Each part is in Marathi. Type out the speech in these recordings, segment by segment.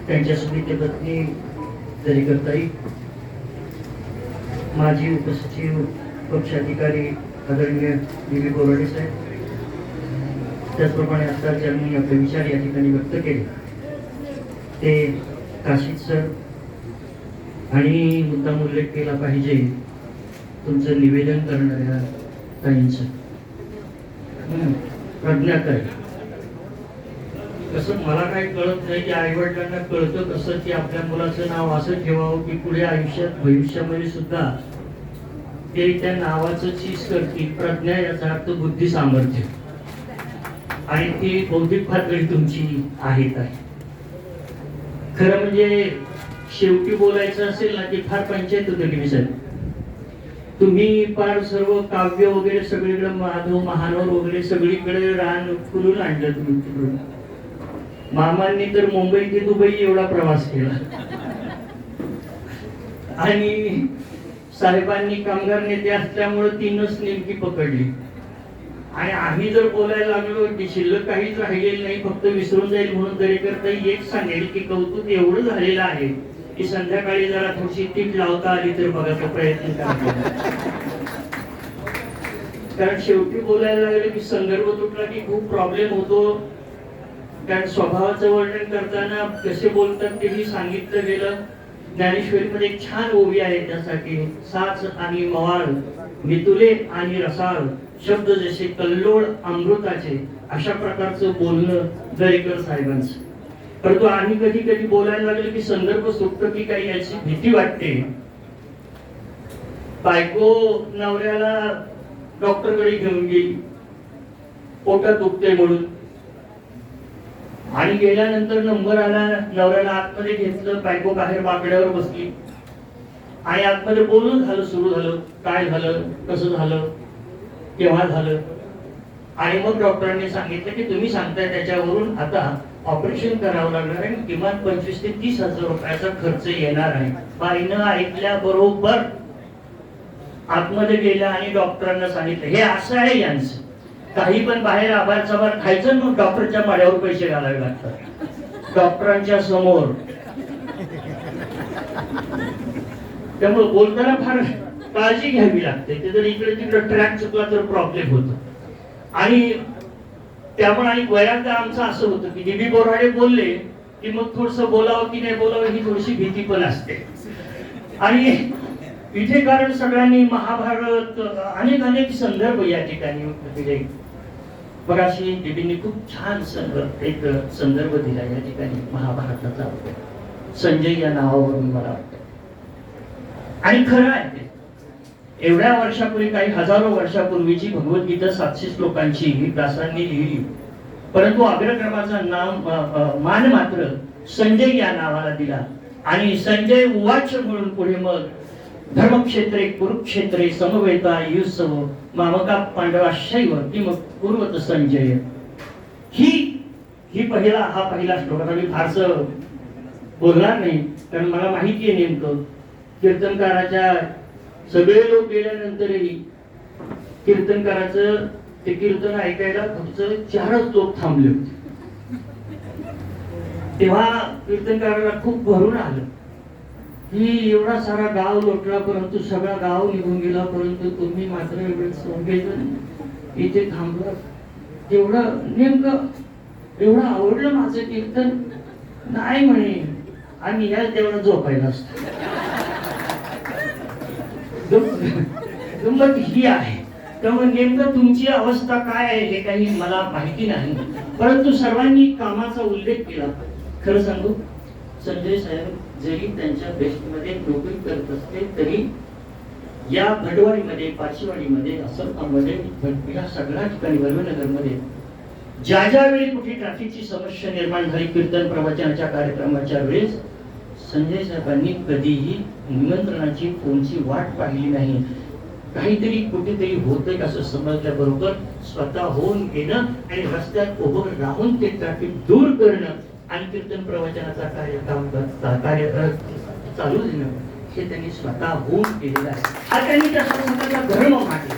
त्यांच्या सुविते पत्नी दरेकरताई, माजी उपसचिव पक्षाधिकारी आदरणीय डी.बी. बोराडे साहेब, त्याचप्रमाणे आता ज्यांनी आपले विचार या ठिकाणी व्यक्त केले ते काशीद सर, आणि मुद्दाम उल्लेख केला पाहिजे तुमचं निवेदन करणाऱ्या ताईंचं प्रज्ञाताई. कसं मला काही कळत नाही की आईवडिलांना कळतं कसं की आपल्या मुलाचं नाव असं ठेवावं की पुढे आयुष्यात भविष्यामध्ये सुद्धा ते त्या नावाचं चीज करतील. प्रज्ञा याचा अर्थ बुद्धी सामर्थ्य, आणि ती बौद्धिक पातळी तुमची आहे. खरं म्हणजे शेवटी बोलायचं असेल ना की फार पंचायत होतं की सर, तुम्ही फार सर्व काव्य वगैरे सगळीकडे माधव महानवर वगैरे सगळीकडे रान फुलून आणलं तुम्ही तिकडून. मामांनी तर मुंबई ते दुबई एवढा प्रवास केला, आणि साहेबांनी कामगार नेते असल्यामुळे तीनच नेमकी पकडली. आणि आम्ही जर बोलायला लागलो की शिल्लक काहीच राहिलेलं नाही, फक्त विसरून जाईल म्हणून दरेकरताई एक सांगेल की कौतुक एवढं झालेलं आहे की संध्याकाळी जरा थोडीशी टीप लावता आली तर बघायचा प्रयत्न करा. कारण शेवटी बोलायला लागले की संदर्भ तुटला की खूप प्रॉब्लेम होतो. कारण स्वभावाचं वर्णन करताना कसे बोलतात तेही सांगितलं गेलं. ज्ञानेश्वरीमध्ये एक छान ओवी आहे त्यासाठी, साच आणि मवाळ, मितुले आणि रसाळ, शब्द जसे कल्लोळ अमृताचे, अशा प्रकारचं बोलणं दरेकर साहेबांचं. परंतु आम्ही कधी कधी बोलायला लागलो की संदर्भ सुटतो की काही याची भीती वाटते. बायको नवऱ्याला डॉक्टरकडे घेऊन गेली पोटात दुखते म्हणून, आणि गेल्यानंतर नंबर आला, नवऱ्याला आतमध्ये घेतलं, बायको बाहेर बाकड्यावर बसली आणि आतमध्ये बोलणं झालं, सुरू झालं, काय झालं, कसं झालं, केव्हा झालं. आणि मग डॉक्टरांनी सांगितलं की तुम्ही सांगताय त्याच्यावरून आता ऑपरेशन करावं लागणार आहे, किमान 25,000 ते 30,000 रुपयाचा खर्च येणार आहे. बाईनं ऐकल्याबरोबर आतमध्ये गेल्या आणि डॉक्टरांना सांगितलं हे असं आहे यांचं, काही पण बाहेर आभार चबार खायचं, मग डॉक्टरच्या माड्यावर पैसे घालावे लागतात डॉक्टरांच्या समोर. त्यामुळे बोलताना फार काळजी घ्यावी लागते. ते जर इकडे तिकडे ट्रॅक चुकला तर प्रॉब्लेम होतो. आणि त्यामुळे आणि बऱ्याचदा आमचं असं होतं की डी.बी. बोराडे बोलले की मग थोडस बोलावं की नाही बोलावं ही थोडीशी भीती पण असते. आणि इथे कारण सगळ्यांनी महाभारत अनेक संदर्भ या ठिकाणी दिले. बराशी डी.बी.नी खूप छान एक संदर्भ दिला या ठिकाणी महाभारताचा, संजय या नावावरून मला वाटतं. आणि खरं आहे ते, एवढ्या वर्षापूर्वी, काही हजारो वर्षापूर्वीची भगवद्गीता 700 श्लोकांची व्यासांनी लिहिली, परंतु अग्रक्रमाचा मान मात्र संजय या नावाला दिला. आणि संजय उवाच म्हणून पुढे मग धर्मक्षेत्रे कुरुक्षेत्रे समवेता युत्सव मामका पांडवा शैव की मग कुर्वत संजय. हा पहिला श्लोक. आता मी फारसं बोलणार नाही कारण मला माहिती आहे नेमकं कीर्तनकाराच्या सगळे लोक गेल्यानंतरही कीर्तनकाराचं ते कीर्तन ऐकायला फक्त 4च लोक थांबले होते. तेव्हा कीर्तनकाराला खूप भरून आलं की एवढा सारा गाव लोटला, परंतु सगळा गाव निघून गेला, परंतु तुम्ही मात्र एवढे सगळेजण इथे थांबला. तेवढं नेमकं एवढं आवडलं माझं कीर्तन. नाही म्हणे आम्ही या तेवढं झोपायला असतो. गंमत ही आहे. त्यामुळे नेमकं तुमची अवस्था काय आहे हे काही मला माहिती नाही, परंतु सर्वांनी कामाचा उल्लेख केला. खरं सांगू, संजय साहेब जरी त्यांच्या बेस्टमध्ये नोकरी करत असते तरी या भटवाडीमध्ये, पाचशेवाडीमध्ये, असरकामध्ये, या सगळ्या ठिकाणी वल्लभनगरमध्ये ज्या वेळी कुठे ट्रॅफिकची समस्या निर्माण झाली कीर्तन प्रवचनाच्या कार्यक्रमाच्या वेळेस, संजय साहेबांनी कधीही निमंत्रणाची फोनची वाट पाहिली नाही. काहीतरी कुठेतरी होतंय असं समजल्याबरोबर स्वतः होऊन येणं आणि रस्त्यात उभं राहून ते ट्रॅफिक दूर करणं आणि कीर्तन प्रवचनाचा कार्य चालू देणं हे त्यांनी स्वतः होऊन केलेलं आहे. हा त्यांनी स्वतःचा धर्म मांडला.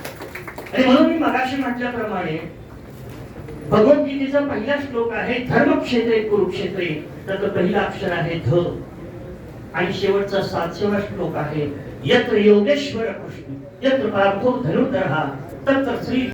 आणि म्हणून मी मगाशी म्हटल्याप्रमाणे भगवद्गीतेचा पहिला श्लोक आहे धर्मक्षेत्रे कुरुक्षेत्रे, त्याचं पहिलं अक्षर आहे ध, आणि शेवटचा 7वा श्लोक आहे यत्र योगेश्वर कृष्ण यत्र पार्थो धनुर्धरः तत्र श्री